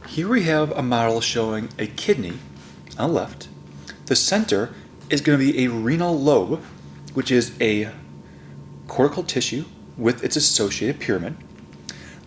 Here we have a model showing a kidney on the left. The center is going to be a renal lobe, which is a cortical tissue with its associated pyramid.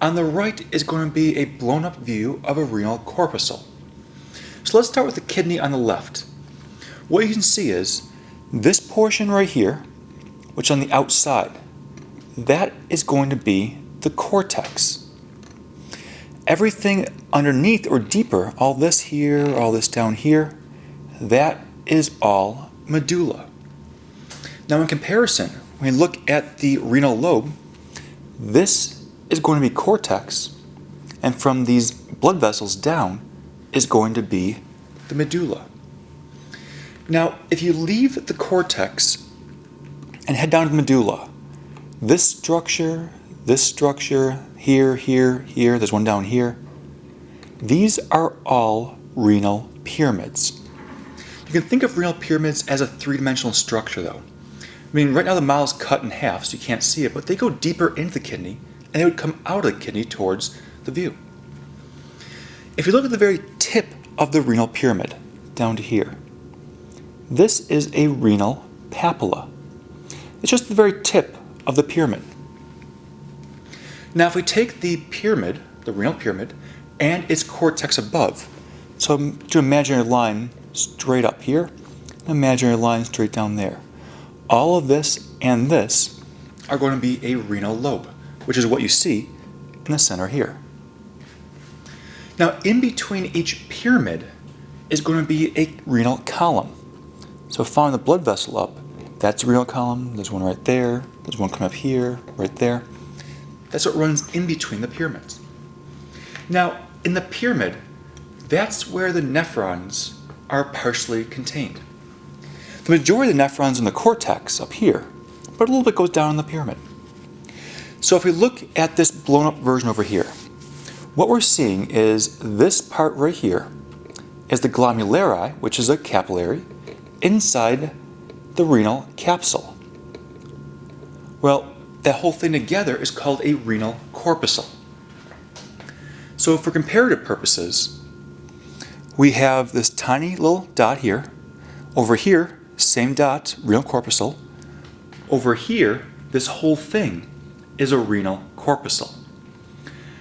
On the right is going to be a blown up view of a renal corpuscle. So let's start with the kidney on the left. What you can see is this portion right here, which on the outside, that is going to be the cortex. Everything underneath or deeper, all this here, all this down here, that is all medulla. Now in comparison, when you look at the renal lobe, this is going to be cortex, and from these blood vessels down is going to be the medulla. Now, if you leave the cortex and head down to the medulla, this structure, here, there's one down here, these are all renal pyramids. You can think of renal pyramids as a three-dimensional structure though. I mean, right now the model's cut in half so you can't see it, but they go deeper into the kidney and they would come out of the kidney towards the view. If you look at the very tip of the renal pyramid, down to here, this is a renal papilla. It's just the very tip of the pyramid. Now if we take the pyramid, the renal pyramid, and its cortex above, so do an imaginary line straight up here, an imaginary line straight down there. All of this and this are going to be a renal lobe, which is what you see in the center here. Now in between each pyramid is going to be a renal column. So following the blood vessel up, that's a renal column, there's one right there, there's one coming up here, right there. That's what runs in between the pyramids. Now in the pyramid, that's where the nephrons are partially contained. The majority of the nephrons in the cortex up here, but a little bit goes down in the pyramid. So if we look at this blown up version over here, what we're seeing is this part right here is the glomeruli, which is a capillary, inside the renal capsule. Well, that whole thing together is called a renal corpuscle. So for comparative purposes, we have this tiny little dot here. Over here, same dot, renal corpuscle. Over here, this whole thing is a renal corpuscle.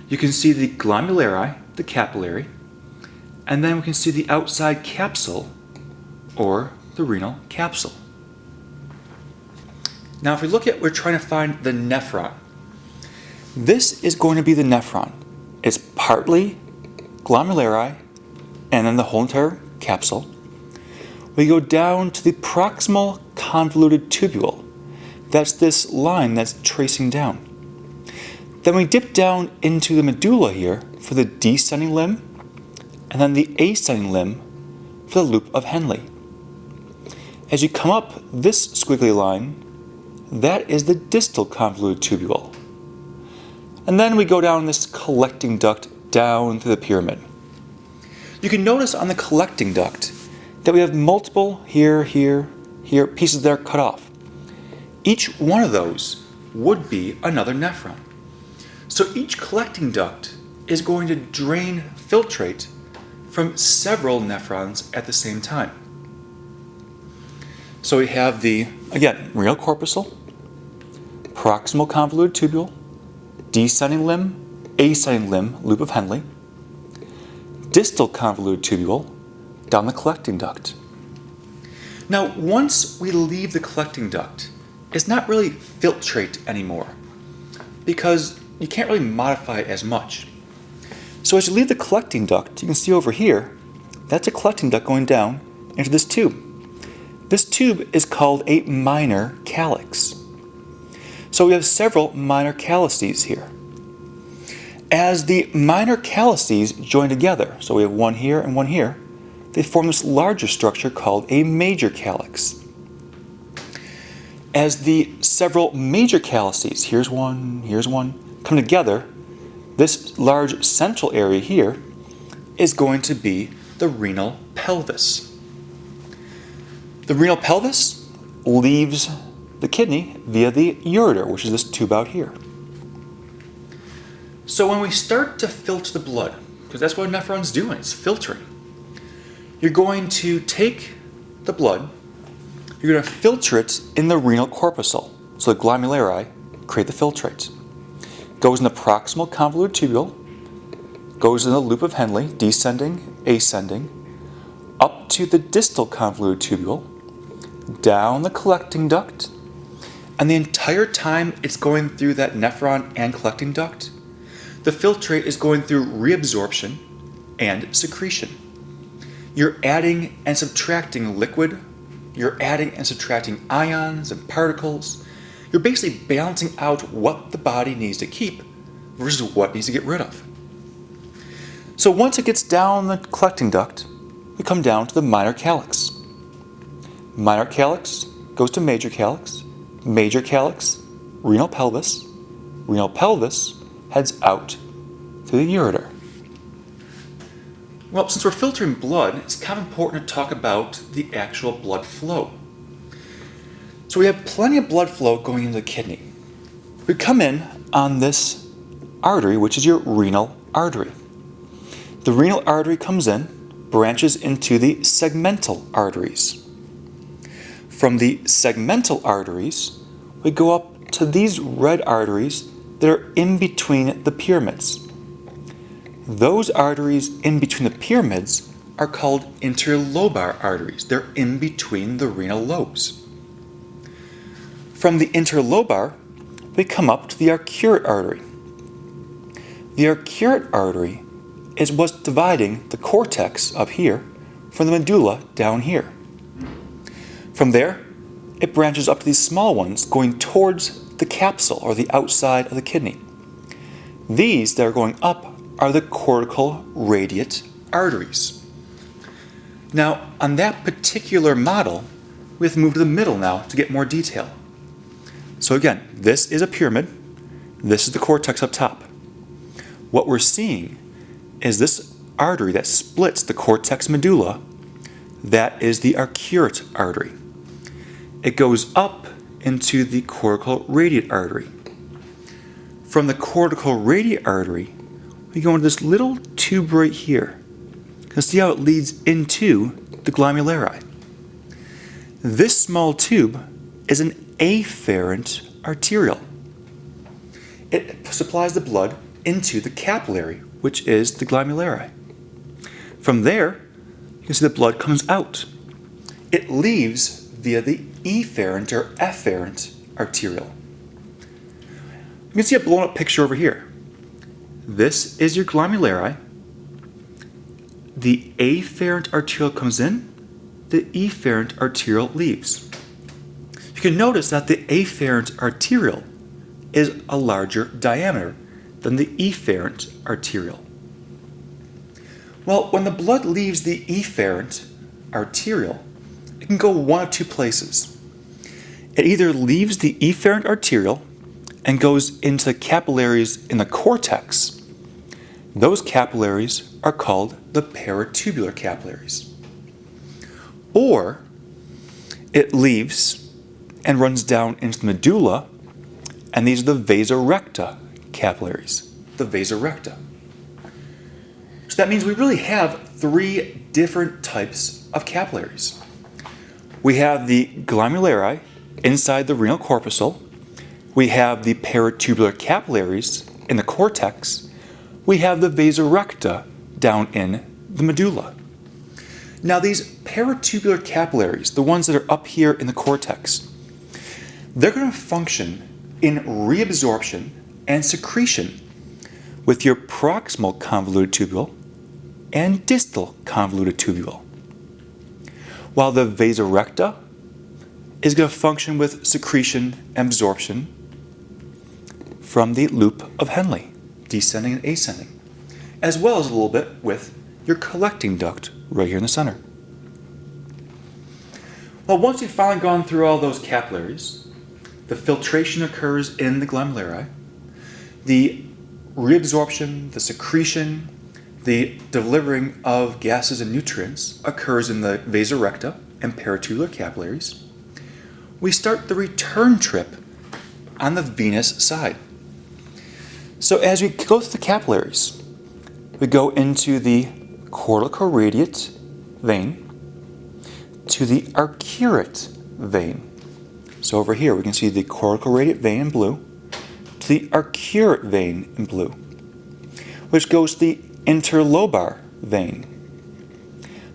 You can see the glomeruli, the capillary, and then we can see the outside capsule, or the renal capsule. Now if we look at, we're trying to find the nephron. This is going to be the nephron. It's partly glomeruli, and then the whole entire capsule. We go down to the proximal convoluted tubule. That's this line that's tracing down. Then we dip down into the medulla here for the descending limb, and then the ascending limb for the loop of Henle. As you come up this squiggly line, that is the distal convoluted tubule. And then we go down this collecting duct down to the pyramid. You can notice on the collecting duct that we have multiple here, pieces that are cut off. Each one of those would be another nephron. So each collecting duct is going to drain, filtrate from several nephrons at the same time. So we have the, again, renal corpuscle, proximal convoluted tubule, descending limb, ascending limb, loop of Henle, distal convoluted tubule, down the collecting duct. Now, once we leave the collecting duct, it's not really filtrate anymore because you can't really modify it as much. So as you leave the collecting duct, you can see over here, that's a collecting duct going down into this tube. This tube is called a minor calyx. So we have several minor calyces here. As the minor calyces join together, so we have one here and one here, they form this larger structure called a major calyx. As the several major calyces, here's one, come together, this large central area here is going to be the renal pelvis. The renal pelvis leaves the kidney via the ureter, which is this tube out here. So when we start to filter the blood because that's what a nephron's doing, it's filtering. You're going to take the blood, you're going to filter it in the renal corpuscle. So the glomeruli create the filtrate. Goes in the proximal convoluted tubule, goes in the loop of Henle, descending, ascending, up to the distal convoluted tubule, down the collecting duct, and the entire time it's going through that nephron and collecting duct, the filtrate is going through reabsorption and secretion. You're adding and subtracting liquid, you're adding and subtracting ions and particles. You're basically balancing out what the body needs to keep versus what it needs to get rid of. So once it gets down the collecting duct, we come down to the minor calyx. Minor calyx goes to major calyx, renal pelvis heads out to the ureter. Well, since we're filtering blood, it's kind of important to talk about the actual blood flow. So we have plenty of blood flow going into the kidney. We come in on this artery, which is your renal artery. The renal artery comes in, branches into the segmental arteries. From the segmental arteries, we go up to these red arteries that are in between the pyramids. Those arteries in between the pyramids are called interlobar arteries. They're in between the renal lobes. From the interlobar, we come up to the arcuate artery. The arcuate artery is what's dividing the cortex up here from the medulla down here. From there, it branches up to these small ones going towards the capsule or the outside of the kidney. These that are going up are the cortical radiate arteries. Now, on that particular model, we have to move to the middle now to get more detail. So again, this is a pyramid. This is the cortex up top. What we're seeing is this artery that splits the cortex medulla. That is the arcuate artery. It goes up into the cortical radiate artery. From the cortical radiate artery, we go into this little tube right here. You can see how it leads into the glomeruli. This small tube is an afferent arteriole. It supplies the blood into the capillary, which is the glomeruli. From there, you can see the blood comes out. It leaves via the efferent or efferent arteriole. You can see a blown up picture over here. This is your glomeruli. The afferent arteriole comes in, the efferent arteriole leaves. You can notice that the afferent arteriole is a larger diameter than the efferent arteriole. Well, when the blood leaves the efferent arteriole, it can go one of two places. It either leaves the efferent arteriole and goes into the capillaries in the cortex. Those capillaries are called the peritubular capillaries. Or it leaves and runs down into the medulla, and these are the Vasa Recta capillaries. The Vasa Recta. So that means we really have three different types of capillaries. We have the glomeruli inside the renal corpuscle. We have the peritubular capillaries in the cortex. We have the Vasa Recta down in the medulla. Now these peritubular capillaries, the ones that are up here in the cortex, they're going to function in reabsorption and secretion with your proximal convoluted tubule and distal convoluted tubule. While the Vasa Recta is going to function with secretion and absorption from the loop of Henle, descending and ascending, as well as a little bit with your collecting duct right here in the center. Well, once you've finally gone through all those capillaries, the filtration occurs in the glomeruli, the reabsorption, the secretion, the delivering of gases and nutrients occurs in the Vasa Recta and peritubular capillaries. We start the return trip on the venous side. So as we go through the capillaries, we we go into the cortical radiate vein to the arcuate vein. So over here we can see the cortical radiate vein in blue to the arcuate vein in blue, which goes to the interlobar vein.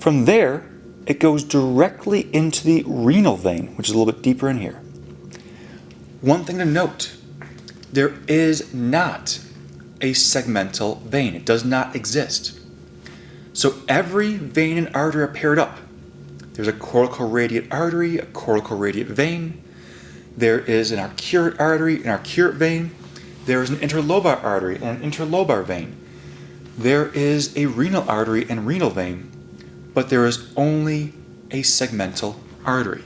From there, it goes directly into the renal vein, which is a little bit deeper in here. One thing to note, there is not a segmental vein. It does not exist. So every vein and artery are paired up. There's a cortical radiate artery, a cortical radiate vein. There is an arcuate artery, an arcuate vein. There is an interlobar artery and an interlobar vein. There is a renal artery and renal vein, but there is only a segmental artery.